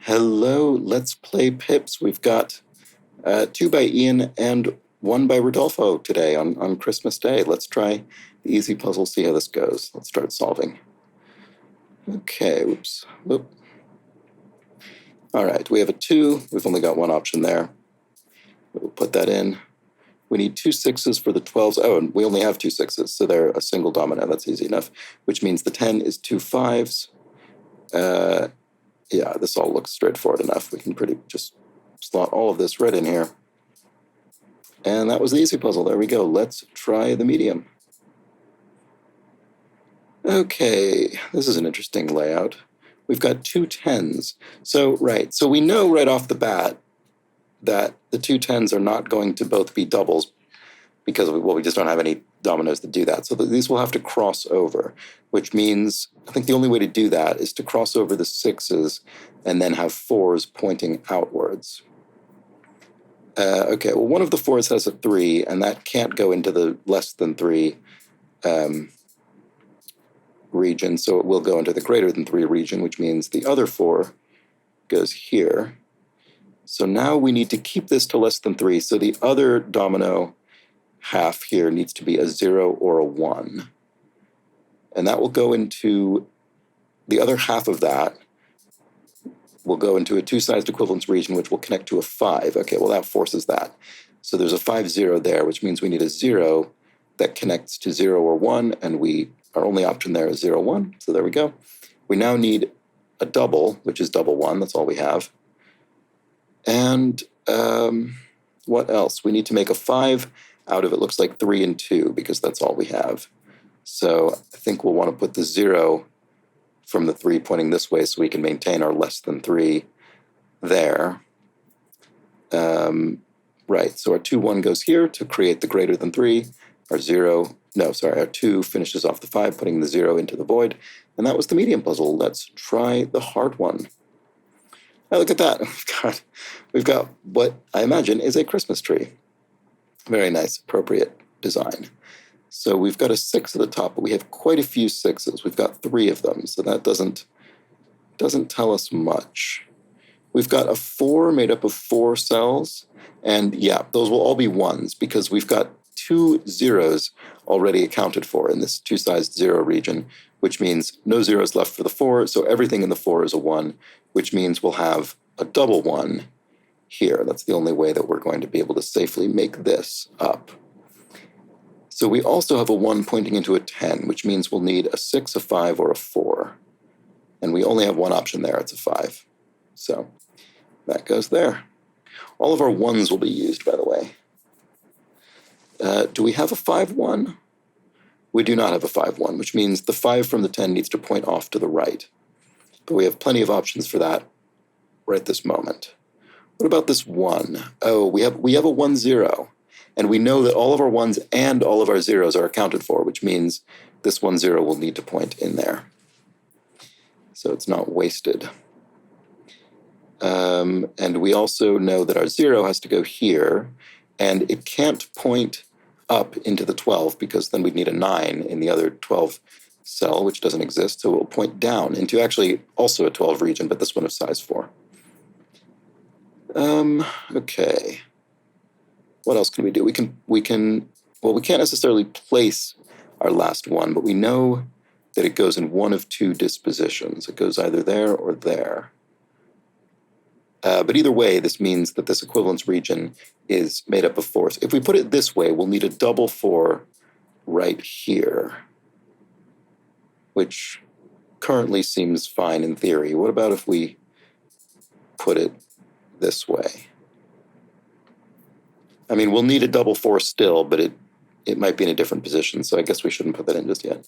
Hello, let's play Pips. We've got 2 by Ian and 1 by Rodolfo today on Christmas Day. Let's try the easy puzzle, see how this goes. Let's start solving. Okay, whoops. Whoop. All right, we have a 2. We've only got one option there. We'll put that in. We need 2 6s for the 12s. Oh, and we only have 2 6s, so they're a single domino. That's easy enough, which means the 10 is 2 5s. Yeah, this all looks straightforward enough. We can pretty just slot all of this right in here. And that was the easy puzzle. There we go. Let's try the medium. Okay, this is an interesting layout. We've got 2 10s. So we know right off the bat that the 2 10s are not going to both be doubles because, we just don't have any dominoes to do that. So these will have to cross over, which means I think the only way to do that is to cross over the 6s and then have 4s pointing outwards. Okay, well, one of the 4s has a 3, and that can't go into the less than 3 region, so it will go into the greater than 3 region, which means the other 4 goes here. So now we need to keep this to less than 3, so the other domino half here needs to be a 0 or a 1. And that will go into, the other half of that will go into a 2-sized equivalence region, which will connect to a 5. Okay, well, that forces that. So there's a 5, 0 there, which means we need a 0 that connects to 0 or 1, and our only option there is 0, 1. So there we go. We now need a double, which is double 1. That's all we have. And what else? We need to make a 5 out of, it looks like 3 and 2, because that's all we have. So I think we'll want to put the 0 from the 3 pointing this way so we can maintain our less than 3 there. Right, so our 2, 1 goes here to create the greater than 3. Our 2 finishes off the 5, putting the 0 into the void. And that was the medium puzzle. Let's try the hard one. Now look at that. We've got what I imagine is a Christmas tree. Very nice, appropriate design. So we've got a 6 at the top, but we have quite a few 6s. We've got 3 of them, so that doesn't tell us much. We've got a 4 made up of 4 cells, and yeah, those will all be 1s because we've got 2 zeros already accounted for in this 2-sized 0 region, which means no zeros left for the 4, so everything in the 4 is a 1, which means we'll have a double 1 here. That's the only way that we're going to be able to safely make this up. So we also have a 1 pointing into a 10, which means we'll need a 6, a 5, or a 4. And we only have one option there. It's a 5. So that goes there. All of our 1s will be used, by the way. Do we have a 5, 1? We do not have a 5, 1, which means the 5 from the 10 needs to point off to the right. But we have plenty of options for that right this moment. What about this 1? Oh, we have a 1, 0. And we know that all of our 1s and all of our 0s are accounted for, which means this 1, 0 will need to point in there. So it's not wasted. And we also know that our 0 has to go here, and it can't point up into the 12 because then we'd need a 9 in the other 12 cell, which doesn't exist. So it will point down into actually also a 12 region, but this one of size 4. Okay. What else can we do? We can't necessarily place our last 1, but we know that it goes in one of 2 dispositions. It goes either there or there. But either way, this means that this equivalence region is made up of 4s. If we put it this way, we'll need a double 4 right here, which currently seems fine in theory. What about if we put it this way? I mean, we'll need a double 4 still, but it might be in a different position, so I guess we shouldn't put that in just yet.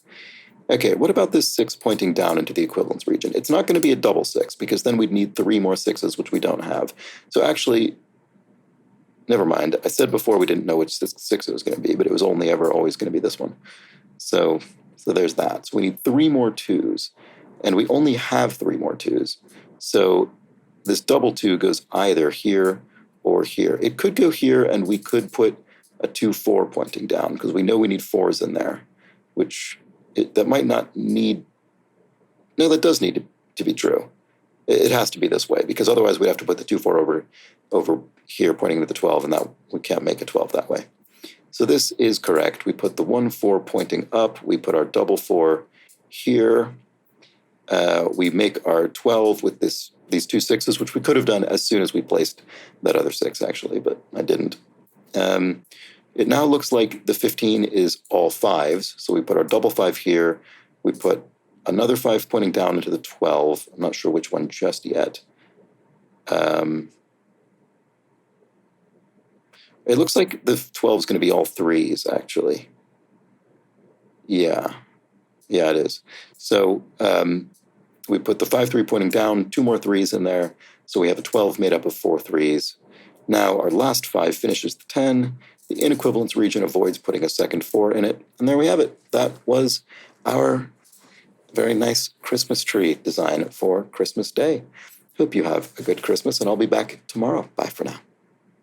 Okay, what about this 6 pointing down into the equivalence region? It's not going to be a double 6, because then we'd need 3 more 6s, which we don't have. So actually, never mind. I said before we didn't know which 6 it was going to be, but it was only ever always going to be this one. So there's that. So we need 3 more 2s, and we only have 3 more 2s. So this double 2 goes either here or here. It could go here, and we could put a 2, 4 pointing down, because we know we need 4s in there, which that might not need. No, that does need to be true. It has to be this way, because otherwise we'd have to put the 2, 4 over here pointing to the 12, and that we can't make a 12 that way. So this is correct. We put the 1, 4 pointing up. We put our double 4 here. We make our 12 with these 2 6s, which we could have done as soon as we placed that other 6, actually, but I didn't. It now looks like the 15 is all 5s. So we put our double 5 here. We put another 5 pointing down into the 12. I'm not sure which one just yet. It looks like the 12 is going to be all 3s, actually. Yeah, it is. So we put the 5, 3 pointing down, 2 more 3s in there. So we have a 12 made up of 4 3s. Now our last 5 finishes the 10. The inequivalence region avoids putting a second 4 in it. And there we have it. That was our very nice Christmas tree design for Christmas Day. Hope you have a good Christmas, and I'll be back tomorrow. Bye for now.